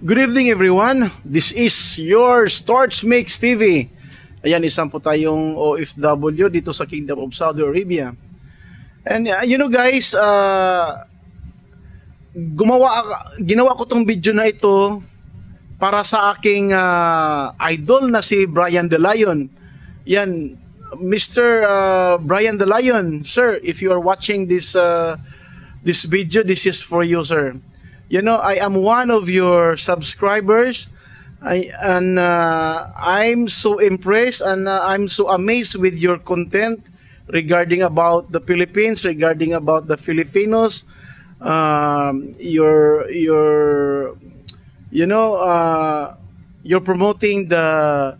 Good evening everyone. This is your Starts Mix TV. Ayan, isang po tayong OFW dito sa Kingdom of Saudi Arabia. And you know guys, ginawa ko tong video na ito para sa aking idol na si Brian the Lion. Yan, Mr. Brian the Lion, sir, if you are watching this this video, this is for you, sir. You know, I am one of your subscribers, and I'm so impressed and I'm so amazed with your content regarding about the Philippines, regarding about the Filipinos. You're promoting the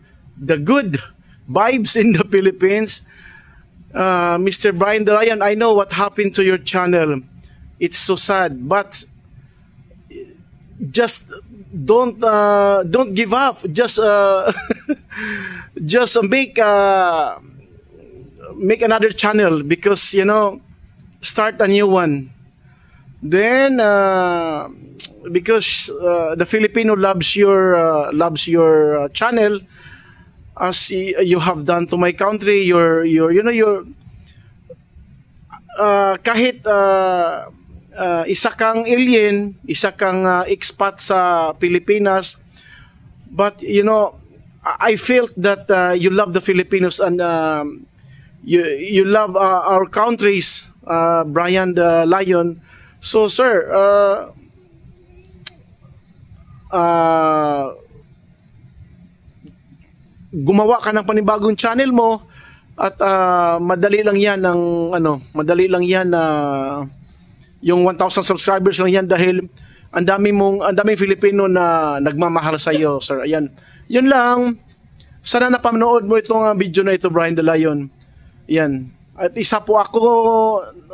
good vibes in the Philippines. Mr. Brian the Lion, I know what happened to your channel. It's so sad, but just don't give up. Just just make another channel, because you know, start a new one. Then because the Filipino loves your channel, as you have done to my country. Kahit isa kang alien, isa kang expat sa Pilipinas, but you know, I felt that you love the Filipinos, and you love our countries, Brian the Lion. So sir, gumawa ka ng panibagong channel mo, at madali lang yan yung 1,000 subscribers lang yan, dahil ang daming Filipino na nagmamahal sa iyo, sir. Ayan. Yun lang. Sana napanood mo itong video na ito, Brian the Lion. Ayan. At isa po ako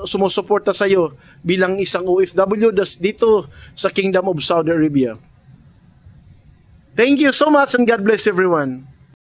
sumusuporta sa iyo bilang isang OFW dito sa Kingdom of Saudi Arabia. Thank you so much, and God bless everyone.